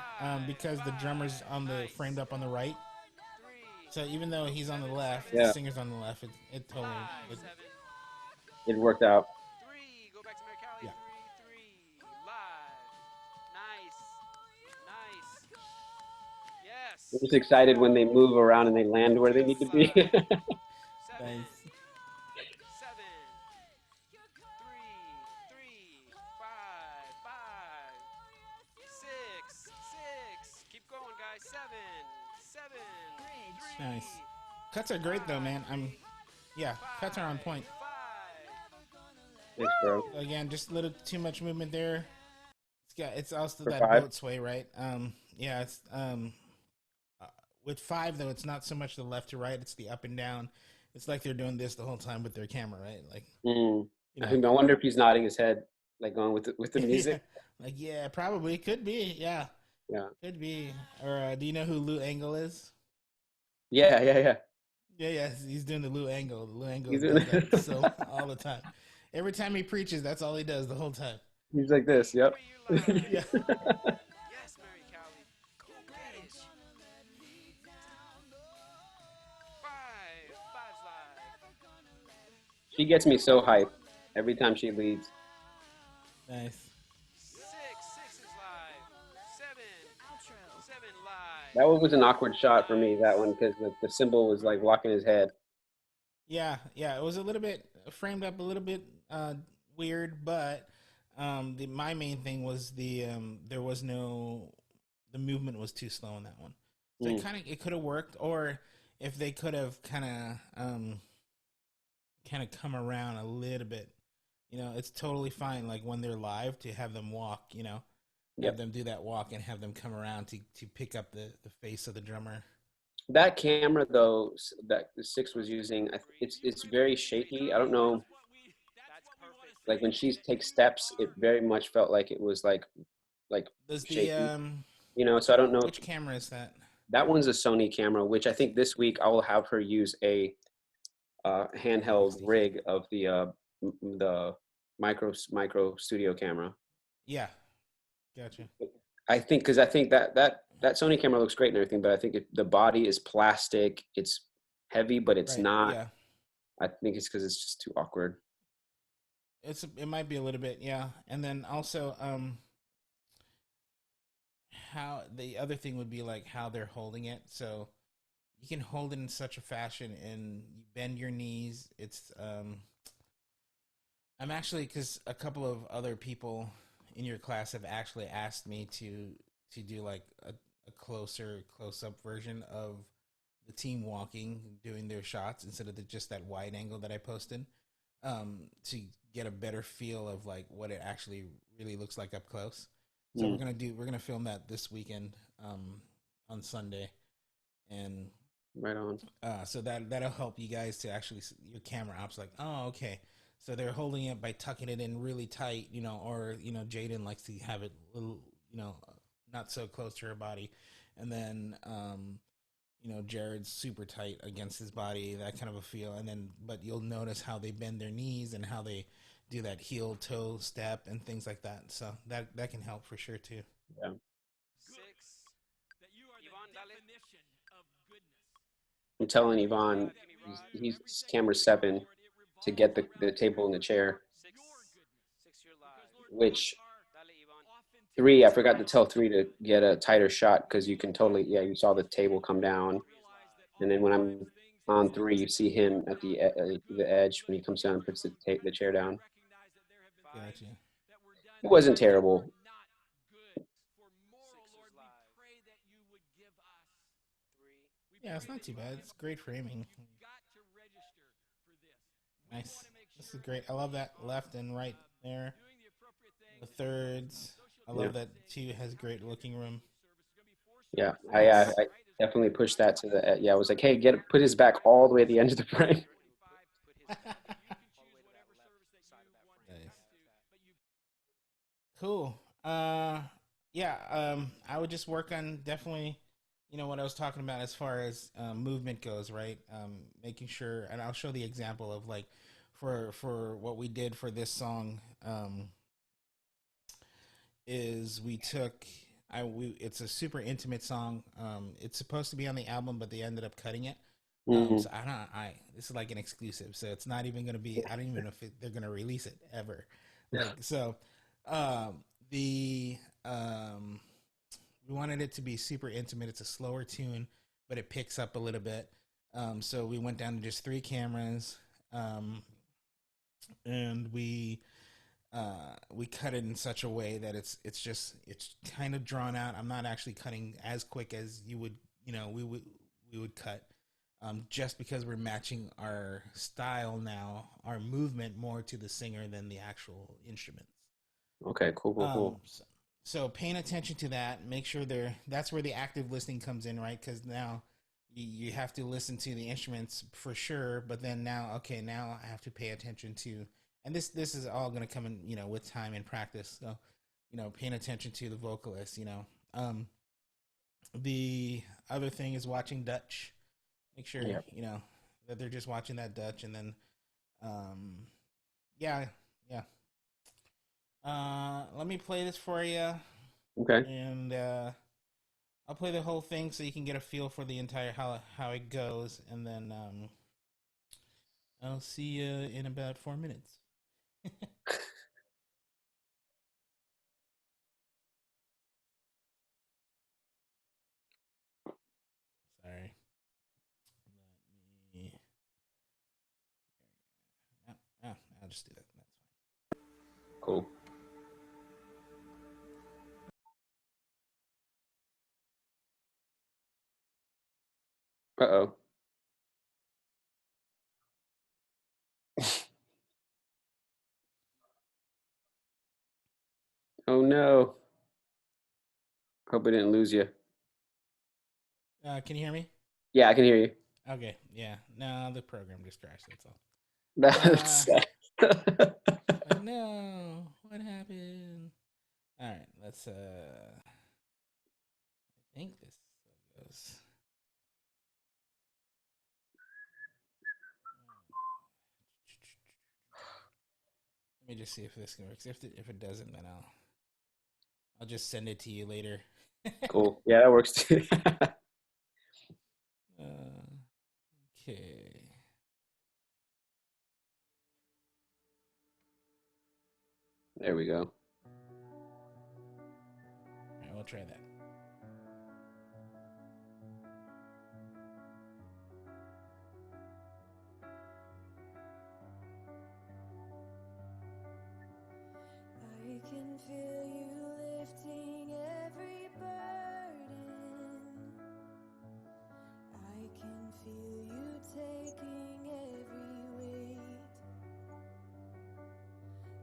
because the drummer's framed up on the right. 3. So even though he's on the left, the Yeah. singer's on the left, it totally. 5. 7. It worked out. 3. Go back to Mary Callie. Yeah. 3. 3. Live. Nice. Nice. Yes. I'm just excited when they move around and they land where they need to be. 7. Nice. 7. 3. 3. 5. 5. 6. 6. Keep going, guys. 7. 7. Bridge. 3. Nice. Cuts are great though, man. Cuts are on point. 5. Thanks, bro. So again, just a little too much movement there. It's also For that 5? boat sway, right? It's with 5 though, it's not so much the left to right; it's the up and down. It's like they're doing this the whole time with their camera, right? Like, Mm. you know, I wonder if he's nodding his head, like going with the music. like yeah, probably could be, yeah, could be. Or do you know who Lou Angle is? Yeah. Yeah, he's doing the Lou Angle. The Lou Angle He's does doing- that so all the time. Every time he preaches, that's all he does the whole time. He's like this. Yep. 3. You're live. Yeah. Yes, Mary Callie. Go get it. 5. 5's live. She gets me so hyped every time she leads. Nice. 6. 6 is live. 7. Outro. 7 That one was an awkward shot for me. That one because the symbol was like blocking his head. Yeah, yeah, it was a little bit framed up, a little bit weird, but my main thing was there was no the movement was too slow in that one, so Mm. it could have worked, or if they could have kind of come around a little bit, it's totally fine. Like when they're live, to have them walk, have Yep. them do that walk and have them come around to pick up the face of the drummer. That camera though that the six was using, it's very shaky. I don't know. That's perfect Like when framing. she takes steps, it very much felt like it was like Does the shaky. So I don't know. which camera is that? That one's a Sony camera, which I think this week I will have her use a handheld XD rig camera. of the micro studio camera. Yeah, gotcha. I think because I think that Sony camera looks great and everything, but I think the body is plastic. It's heavy, but it's Right. not. Yeah. I think it's because it's just too awkward. It might be a little bit, yeah. And then also how the other thing would be like how they're holding it. So you can hold it in such a fashion and you bend your knees. It's I'm actually, because a couple of other people in your class have actually asked me to do like a close up version of the team walking, doing their shots instead of just that wide angle that I posted, to get a better feel of like what it actually really looks like up close. So Mm, we're gonna film that this weekend, on Sunday, and right on. so that'll help you guys to actually your camera ops like, oh, okay, so they're holding it by tucking it in really tight, or Jaden likes to have it a little, not so close to her body, and then Jared's super tight against his body, that kind of a feel. And then but you'll notice how they bend their knees and how they do that heel toe step and things like that, so that can help for sure too. Yeah. Six. Yvonne, dale. I'm telling Give me Yvonne, five. Give me he's camera 7 to get the table and the chair, six. Six, you're live. which Dale, Yvonne. 3, I forgot to tell 3 to get a tighter shot because you can totally, yeah, you saw the table come down. Three is live. And then when I'm on 3, you see him at the edge when he comes down and puts the chair down. Five. Gotcha. It wasn't terrible. Six is live. Three. Yeah, it's not too bad. It's great framing. Nice. This is great. I love that left and right there. The thirds. I Yeah, love that too. Has great looking room. yeah. Nice. I definitely pushed that to the yeah. I was like, hey, put his back all the way at the end of the frame. Put his back all the way to that left side of that frame. Nice. Like that. Cool. Yeah. I would just work on definitely, what I was talking about as far as movement goes, right? Making sure, and I'll show the example of like, for what we did for this song, is we took it's a super intimate song. It's supposed to be on the album, but they ended up cutting it. Mhm. So this is like an exclusive, so it's not even going to be. I don't even know if they're going to release it ever. Like so, the we wanted it to be super intimate. It's a slower tune, but it picks up a little bit. So we went down to just 3 cameras, and we cut it in such a way that it's kind of drawn out. I'm not actually cutting as quick as you would, we would cut, just because we're matching our style now, our movement more to the singer than the actual instruments. Okay, cool. So paying attention to that, make sure that's where the active listening comes in, right? Because now you have to listen to the instruments for sure, but then now I have to pay attention to, and this is all going to come in, with time and practice. So, paying attention to the vocalist, the other thing is watching Dutch. Make sure, Yeah. that they're just watching that Dutch, and then, um, yeah, yeah. Let me play this for you, Okay. and I'll play the whole thing so you can get a feel for the entire how it goes, and then I'll see you in about 4 minutes. I'll just do that. That's fine. Cool. Uh-oh. Oh no. Hope I didn't lose you. Can you hear me? Yeah, I can hear you. Okay. Yeah. No, the program just crashed. That's all. That's Like, no, what happened? All right. Let's. I think this goes. Let me just see if this can work. If it doesn't, then I'll just send it to you later. cool. Yeah, that works too. Okay. There we go. All right, we'll try that. I can feel you lifting every burden. I can feel you taking every weight.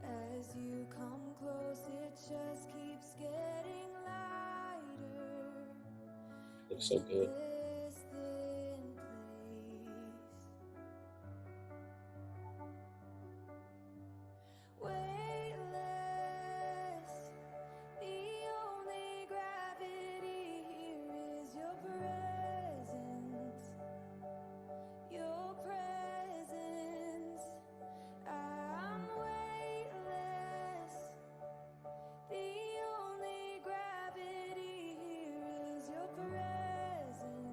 As you come close, it just keeps getting lighter. Looks so good. This thin place. Weightless. The only gravity here is your presence. Your presence. I'm weightless. The only gravity here is your presence.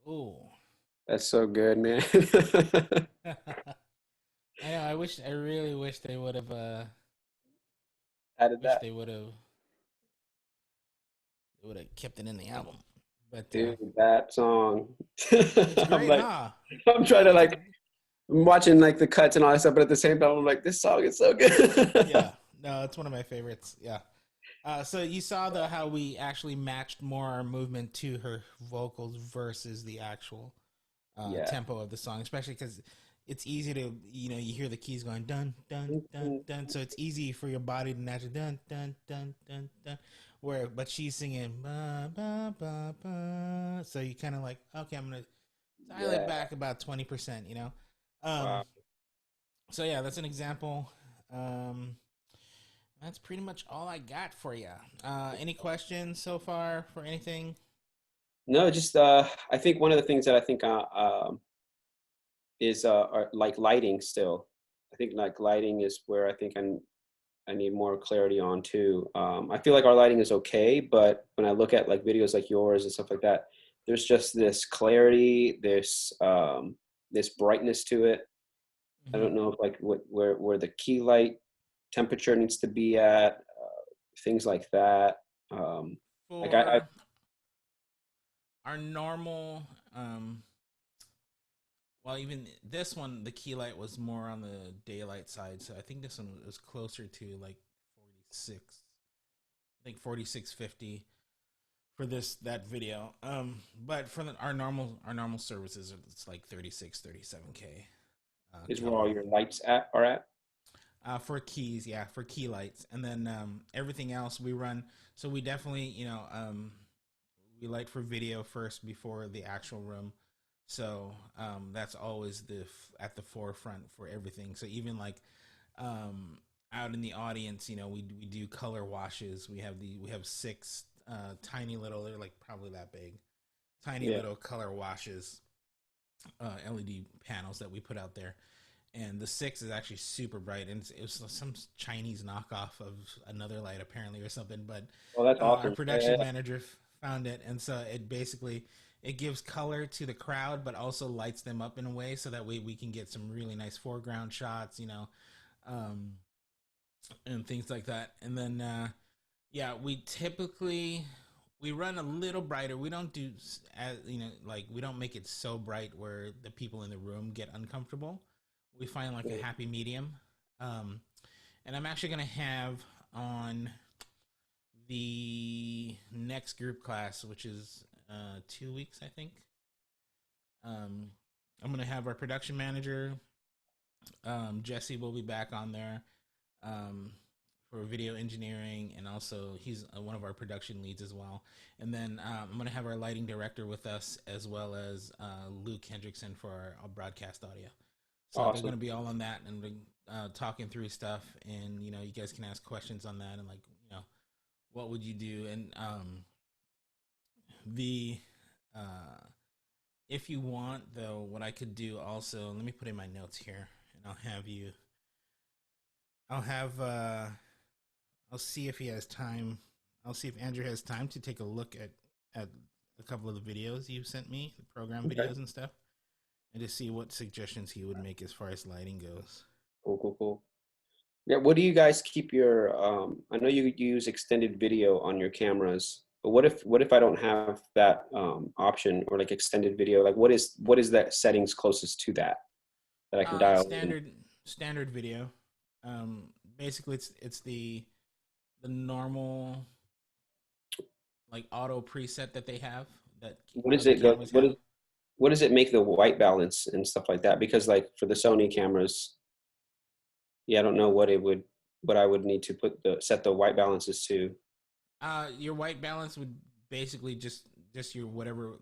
Oh. That's so good, man. I know. I really wish they would have. Added Wish that, they would have. They would have kept it in the album. But dude. That song. it's I'm great, like, huh? I'm Yeah, trying to like, I'm watching like the cuts and all that stuff, but at the same time, I'm like, this song is so good. yeah. No, it's one of my favorites. Yeah. So you saw the how we actually matched more our movement to her vocals versus the actual Yeah. tempo of the song, especially because it's easy to you hear the keys going dun dun dun dun, so it's easy for your body to naturally dun dun dun dun dun. But she's singing ba ba ba ba, so you kind of like, okay, I'm gonna dial it Yeah. back about 20%. Wow. So yeah, that's an example. Um, that's pretty much all I got for you. Any questions so far for anything? No, just I think one of the things that I think is are like lighting still. I think like lighting is where I think I need more clarity on too. I feel like our lighting is okay, but when I look at like videos like yours and stuff like that, there's just this clarity, this brightness to it. I Mm-hmm. don't know if like where the key light temperature needs to be at, things like that. Like I For our normal, um, well, even this one, the key light was more on the daylight side, so I think this one was closer to like 46. I think 4650 for that video. But for our normal services, it's like 36, 37K is where all Kelvin. your lights are at. For keys, yeah, for key lights, and then everything else we run. So we definitely, we light for video first before the actual room. So that's always at the forefront for everything. So even like out in the audience, we do color washes. We have six tiny little, they're like probably that big, tiny Yeah. little color washes, LED panels that we put out there. And the six is actually super bright, and it was some Chinese knockoff of another light apparently or something. But Oh, that's our awesome. Yeah, production manager found it, and so it gives color to the crowd, but also lights them up in a way so that way we can get some really nice foreground shots, um, and things like that. And then yeah, we run a little brighter. We don't do as like we don't make it so bright where the people in the room get uncomfortable. We find like a yeah. happy medium. Um, and I'm actually gonna have on the next group class, which is 2 weeks, I think. Um, I'm gonna have our production manager, Jesse, will be back on there. Um, for video engineering, and also he's one of our production leads as well. And then I'm going to have our lighting director with us, as well as Luke Hendrickson for our broadcast audio. So they're Awesome. going to be all on that, and talking through stuff. And you guys can ask questions on that, and like what would you do? And the if you want though, what I could do also. Let me put in my notes here, and I'll have I'll see if he has time. I'll see if Andrew has time to take a look at a couple of the videos you sent me, the program Okay. videos and stuff, and to see what suggestions he would make as far as lighting goes. Cool, cool, cool. Yeah, what do you guys keep your I know you use extended video on your cameras, but what if I don't have that option or like extended video? Like what is that settings closest to that I can dial in? Standard video. Um, Basically, it's the normal like auto preset that they have that What is other it go cameras have. what does it make the white balance and stuff like that? Because like for the Sony cameras, yeah, I don't know what I would need to set the white balances to. Your white balance would basically just your whatever.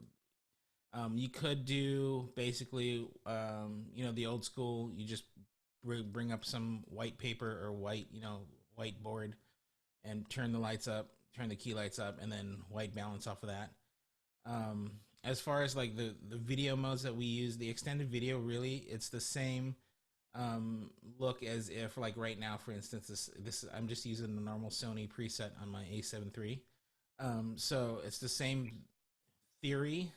You could do basically, the old school. You just bring up some white paper or whiteboard, and turn the lights up, turn the key lights up, and then white balance off of that. As far as like the video modes that we use, the extended video, really, it's the same look as if like right now, for instance, this I'm just using the normal Sony preset on my A7 III. So it's the same theory.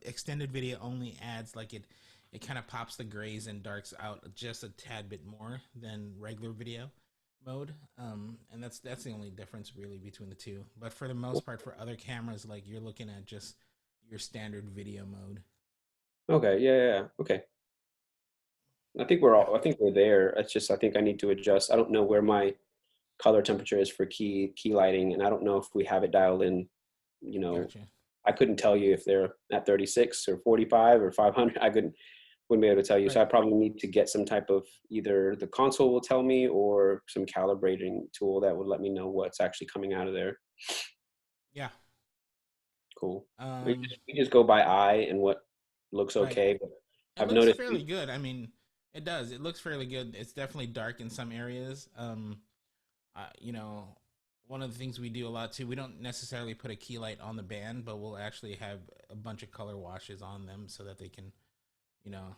extended video only adds like it kind of pops the grays and darks out just a tad bit more than regular video mode. And that's the only difference really between the two. But for the most part, for other cameras, like you're looking at just your standard video mode. Okay, yeah. Okay. I think we're there. It's just I think I need to adjust. I don't know where my color temperature is for key lighting, and I don't know if we have it dialed in. You know, Gotcha. I couldn't tell you if they're at 36 or 45 or 500. Wouldn't be able to tell you. So I Right. probably need to get some type of either the console will tell me or some calibrating tool that would let me know what's actually coming out of there. Yeah. Cool. Um, We just go by eye and what looks right. okay. But It I've looks noticed. fairly good. I mean, it does. It looks fairly good. It's definitely dark in some areas. You know, one of the things we do a lot too, we don't necessarily put a key light on the band, but we'll actually have a bunch of color washes on them so that they can, you know,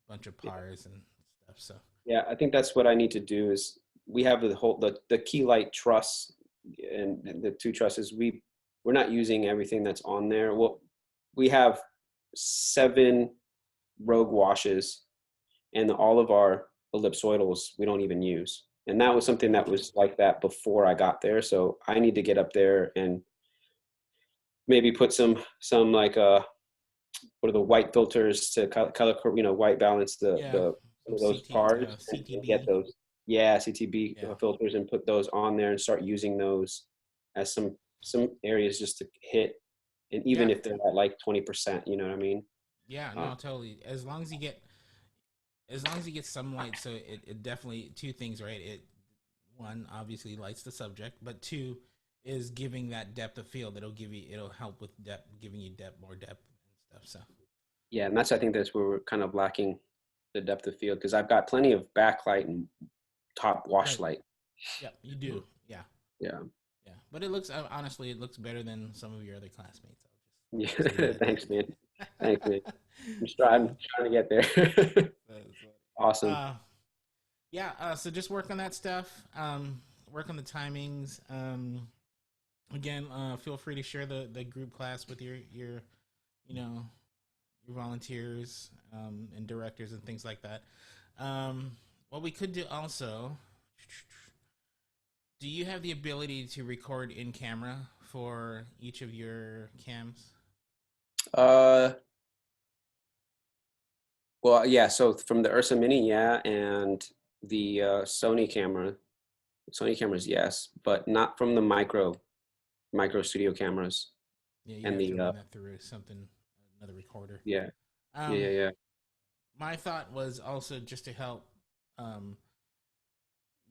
bunch of pars and stuff. So Yeah, I think that's what I need to do is we have the key light truss and the two trusses. We're not using everything that's on there. Well, we have 7 rogue washes and all of our ellipsoidals we don't even use. And that was something that gotcha. was like that before I got there. So I need to get up there and maybe put some like what are the white filters to color, white balance Yeah, some those CT, cars and get CTB. those, yeah, CTB Yeah, filters and put those on there and start using those as some areas just to hit. And even yeah, if they're at like 20%, you know what I mean? yeah. Uh, No, totally. As long as you get some light, so it definitely two things, right? It one obviously lights the subject, but two is giving that depth of field. It'll help with depth, giving you more depth and stuff. So yeah, and I think that's where we're kind of lacking the depth of field because I've got plenty of backlight and top wash right, light. yeah, you do, yeah, Yeah. yeah. But it looks honestly, it looks better than some of your other classmates. Yeah. I'll just leave it at Thanks, man. Thanks, man. that. I'm So, trying to get there. so, Awesome. uh, yeah. So just work on that stuff. Work on the timings. Again, feel free to share the group class with your you know your volunteers and directors and things like that. What we could do also, do you have the ability to record in camera for each of your cams? Uh, well, yeah. So from the Ursa Mini, yeah, and the Sony cameras, yes, but not from the micro studio cameras Yeah, you'd and have to the run that through another recorder. yeah, yeah, Um, yeah, my thought was also just to help um,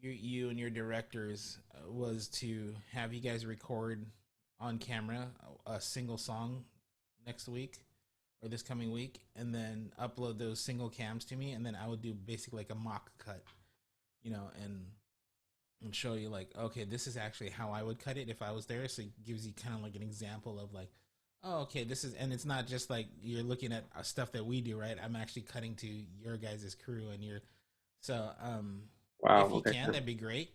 you and your directors was to have you guys record on camera a single song next week or this coming week, and then upload those single cams to me, and then I would do basically like a mock cut, and show you like, okay, this is actually how I would cut it if I was there. So it gives you kind of like an example of like, oh, okay, this is, and it's not just like you're looking at stuff that we do, right? I'm actually cutting to your guys' crew and your, so if Wow. you Okay. can, that'd be great.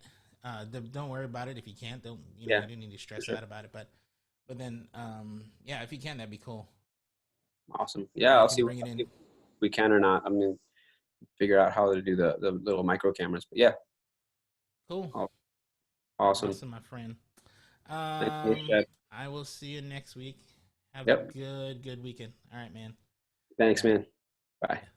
Don't worry about it if you can't. Don't Yeah, you don't need to for stress sure. out about it. But then yeah, if you can, that'd be cool. Awesome. And Yeah, you I'll can see bring it if in. we can or not. I'm gonna figure out how to do the little micro cameras. But yeah, Cool. aw- awesome. Awesome, my friend. Thanks so much, Chad. I will see you next week. Have a Yep. good weekend. All right, man. Thanks, Bye. man. Bye. Yeah.